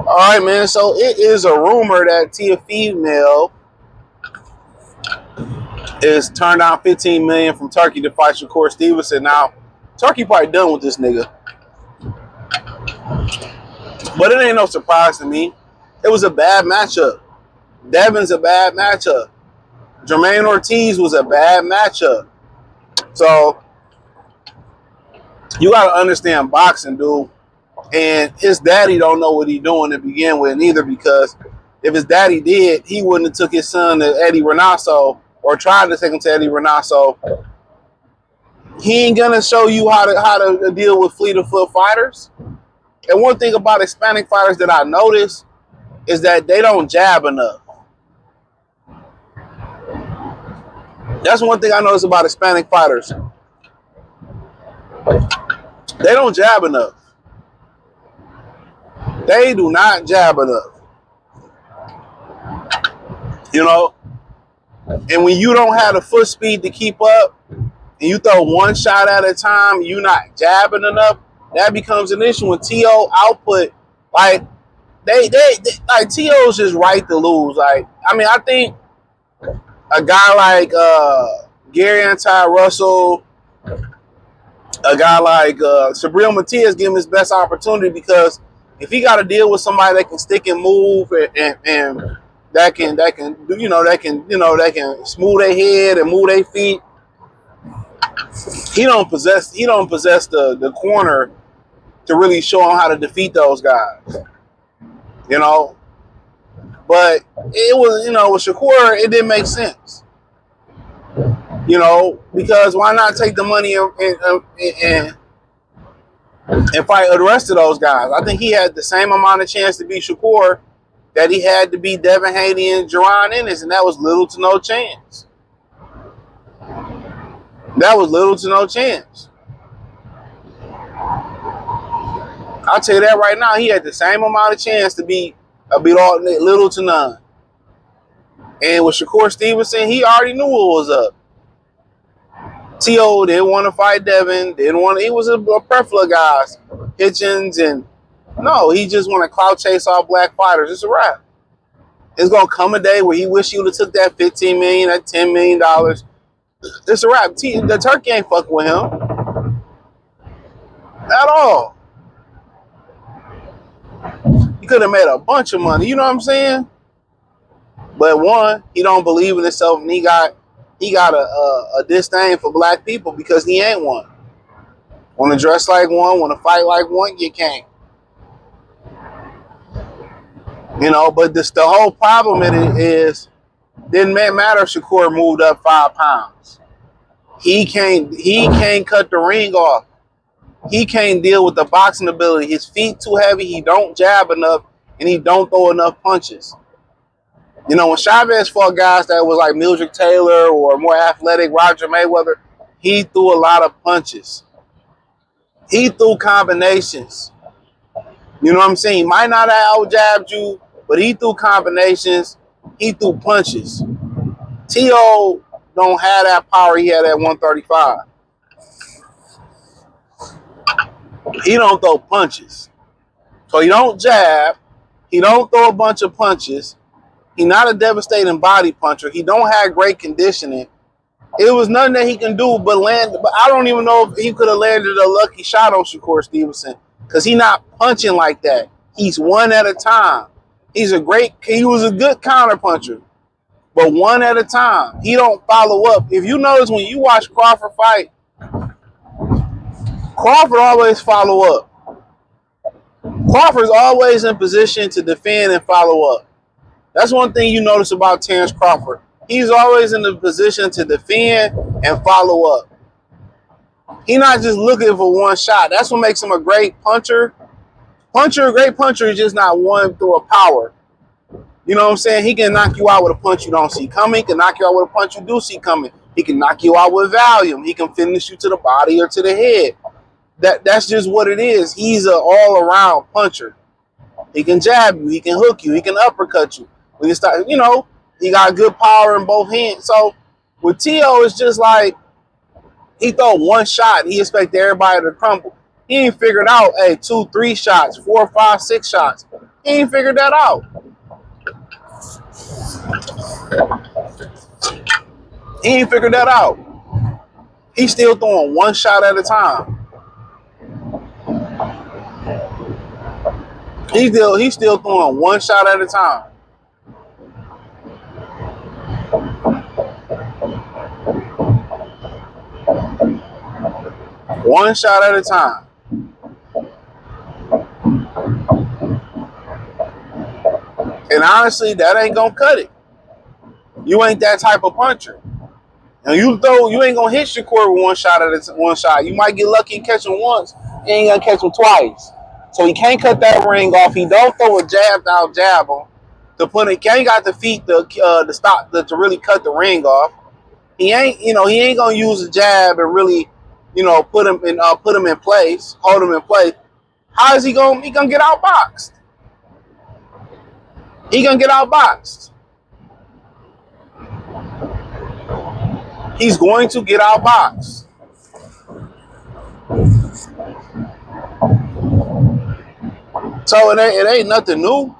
All right, man. So it is a rumor that Teofemale is turned down $15 million from Turkey to fight Shakur Stevenson. Now, Turkey probably done with this nigga, but it ain't no surprise to me. It was a bad matchup. Devin's a bad matchup. Jermaine Ortiz was a bad matchup. So you got to understand boxing, dude. And his daddy don't know what he doing to begin with neither, because if his daddy did, he wouldn't have took his son to Eddie Renasso or tried to take him to Eddie Renasso. He ain't gonna show you how to deal with fleet of foot fighters. And one thing about Hispanic fighters that I noticed is that they don't jab enough. That's one thing I noticed about Hispanic fighters. They don't jab enough. They do not jab enough. You know? And when you don't have the foot speed to keep up, and you throw one shot at a time, you not jabbing enough, that becomes an issue. When T.O. output, like, they like, T.O.'s just right to lose. Like, I mean, I think a guy like Gary Anti-Russell, a guy like Sabril Matias give him his best opportunity, because if he got to deal with somebody that can stick and move and that can smooth their head and move their feet, he don't possess the corner to really show him how to defeat those guys. You know, but it was, with Shakur, it didn't make sense. Because why not take the money and fight the rest of those guys? I think he had the same amount of chance to beat Shakur that he had to beat Devin Haney and Jerron Ennis, and that was little to no chance. That was little to no chance. I'll tell you that right now. He had the same amount of chance to beat all little to none. And with Shakur Stevenson, he already knew what was up. T.O. didn't want to fight Devin. He was a plethora of guys. Hitchens and no, he just want to clout chase all black fighters. It's a wrap. It's gonna come a day where he wish he would have took that $15 million, that $10 million. It's a wrap. The Turkey ain't fucking with him at all. He could have made a bunch of money. You know what I'm saying? But one, he don't believe in himself, and he got a disdain for black people because he ain't one. Want to dress like one, want to fight like one, you can't. But the whole problem in it is, didn't matter if Shakur moved up 5 pounds. He can't cut the ring off. He can't deal with the boxing ability. His feet too heavy, he don't jab enough, and he don't throw enough punches. When Chavez fought guys that was like Mildred Taylor or more athletic Roger Mayweather, he threw a lot of punches. He threw combinations. You know what I'm saying? He might not have out-jabbed you, but he threw combinations. He threw punches. T.O. don't have that power he had at 135. He don't throw punches. So he don't jab. He don't throw a bunch of punches. He's not a devastating body puncher. He don't have great conditioning. It was nothing that he can do but land. But I don't even know if he could have landed a lucky shot on Shakur Stevenson, because he's not punching like that. He's one at a time. He was a good counter puncher, but one at a time. He don't follow up. If you notice, when you watch Crawford fight, Crawford always follow up. Crawford's always in position to defend and follow up. That's one thing you notice about Terrence Crawford. He's always in the position to defend and follow up. He's not just looking for one shot. That's what makes him a great puncher. A great puncher is just not one through a power. You know what I'm saying? He can knock you out with a punch you don't see coming. He can knock you out with a punch you do see coming. He can knock you out with volume. He can finish you to the body or to the head. That's just what it is. He's an all-around puncher. He can jab you. He can hook you. He can uppercut you. When you start, he got good power in both hands. So With Teo, it's just like he throw one shot, he expect everybody to crumble. He ain't figured out, hey, 2, 3 shots, 4, 5, 6 shots. He ain't figured that out. He ain't figured that out. He's still throwing one shot at a time. He's still throwing one shot at a time. One shot at a time. And honestly, that ain't gonna cut it. You ain't that type of puncher. And you ain't gonna hit Shakur with one shot at one shot. You might get lucky and catch him once. You ain't gonna catch him twice. So he can't cut that ring off. He don't throw a jab him. To put it, he ain't got the feet to stop to really cut the ring off. He ain't gonna use a jab and really, put him in place, hold him in place. How is he gonna get outboxed? He gonna get outboxed. He's going to get outboxed. So it ain't nothing new.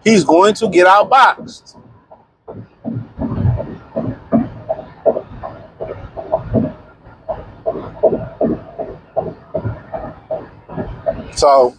He's going to get outboxed. So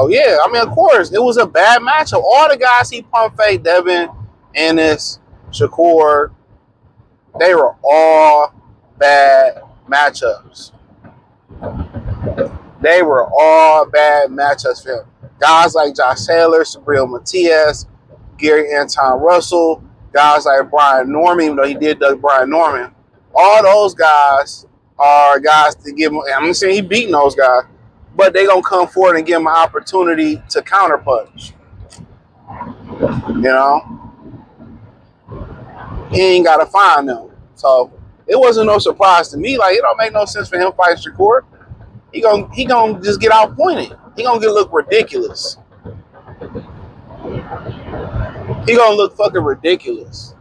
yeah, I mean, of course, it was a bad matchup. All the guys he pump faked, Devin, Ennis, Shakur, they were all bad matchups. They were all bad matchups for him. Guys like Josh Taylor, Sabril Matias, Gary Anton Russell, guys like Brian Norman, even though he did Doug Brian Norman. All those guys are guys to give him. I'm not saying he beating those guys, but they gonna come forward and give him an opportunity to counterpunch. He ain't gotta find them. So it wasn't no surprise to me. Like, it don't make no sense for him fighting Shakur. He gonna just get outpointed. He gonna look ridiculous. He gonna look fucking ridiculous.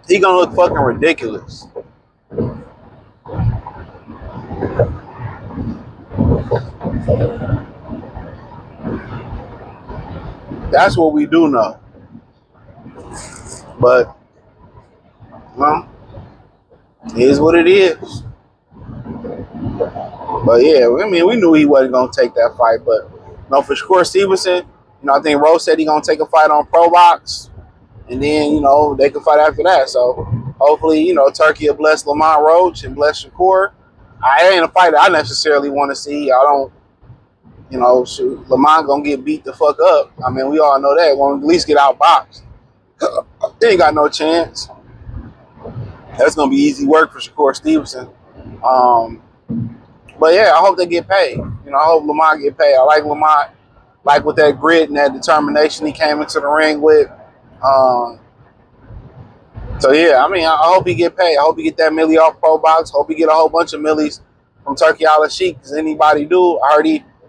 He gonna look fucking ridiculous. That's what we do know. But, well, it is what it is. But yeah, I mean, we knew he wasn't gonna take that fight. But for Shakur Stevenson, I think Rose said he gonna take a fight on Pro Box, and then they can fight after that. So hopefully, Turkey will bless Lamont Roach and bless Shakur. I ain't a fight that I necessarily want to see. I don't. Lamont gonna get beat the fuck up. I mean, we all know that. We'll at least get outboxed. He ain't got no chance. That's gonna be easy work for Shakur Stevenson. But yeah, I hope they get paid. I hope Lamont get paid. I like Lamont, like with that grit and that determination he came into the ring with. So yeah, I mean, I hope he get paid. I hope he get that milli off Pro Box. Hope he get a whole bunch of millies from Turkey Al-Sheikh. Does anybody do? I heard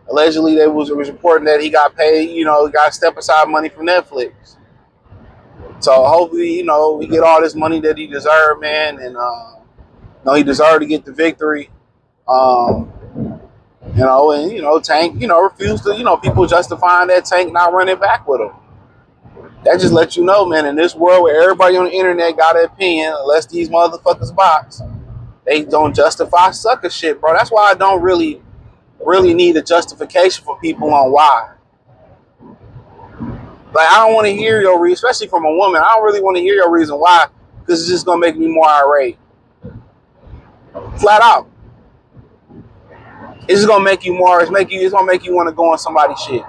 allegedly it was reporting that he got paid. He got step aside money from Netflix. So hopefully, we get all this money that he deserved, man, and he deserved to get the victory. Tank, refused to, people justifying that Tank not running back with him. That just lets you know, man, in this world where everybody on the internet got an opinion, unless these motherfuckers box, they don't justify sucker shit, bro. That's why I don't really need a justification for people on why. Like, I don't want to hear your reason, especially from a woman. I don't really want to hear your reason why, because it's just going to make me more irate. Flat out. It's just going to make you more, it's going to make you want to go on somebody's shit.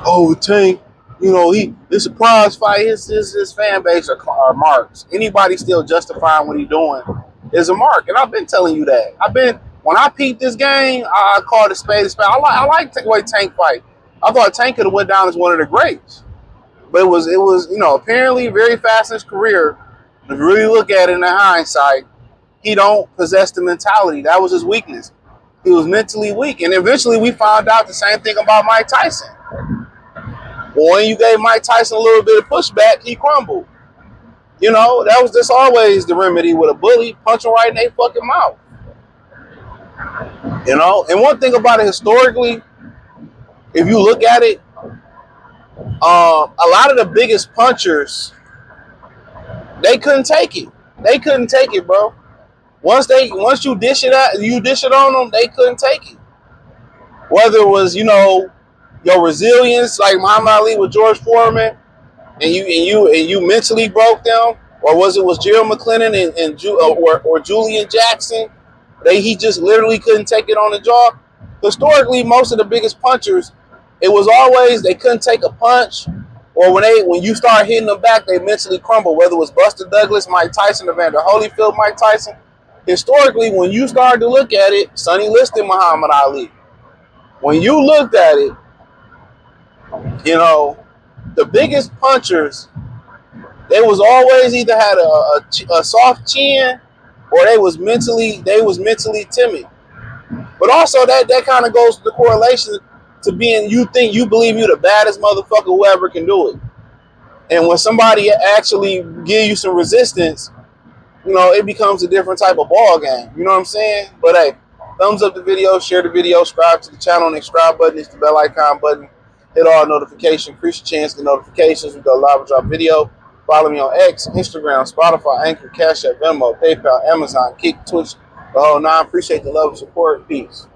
Oh, Tank, it's a prize fight. His fan base are marks. Anybody still justifying what he's doing is a mark. And I've been telling you that. When I peeped this game, I called it spade a spade. I like the way Tank fight. I thought Tank could have went down as one of the greats. But it was, apparently very fast in his career. If you really look at it in hindsight, he don't possess the mentality. That was his weakness. He was mentally weak. And eventually we found out the same thing about Mike Tyson. Well, when you gave Mike Tyson a little bit of pushback, he crumbled. That was just always the remedy with a bully. Punch him right in their fucking mouth. And one thing about it historically, if you look at it, a lot of the biggest punchers, they couldn't take it. They couldn't take it, bro. Once you dish it on them, they couldn't take it. Whether it was, your resilience, like Muhammad Ali with George Foreman, and you mentally broke them, or was Gerald McClellan or Julian Jackson? He just literally couldn't take it on the jaw. Historically, most of the biggest punchers, it was always they couldn't take a punch, or when you start hitting them back, they mentally crumble. Whether it was Buster Douglas, Mike Tyson, Evander Holyfield, Mike Tyson. Historically, when you started to look at it, Sonny Liston, Muhammad Ali. When you looked at it, the biggest punchers, they was always either had a soft chin, or they was mentally timid. But also that kind of goes to the correlation to being, you believe you the baddest motherfucker who ever can do it. And when somebody actually give you some resistance, it becomes a different type of ball game. You know what I'm saying? But hey, thumbs up the video, share the video, subscribe to the channel, and the subscribe button is the bell icon button. Hit all notifications, increase your chance to notifications. We go live and drop video. Follow me on X, Instagram, Spotify, Anchor, Cash App, Venmo, PayPal, Amazon, Kick, Twitch, the whole nine. Appreciate the love and support. Peace.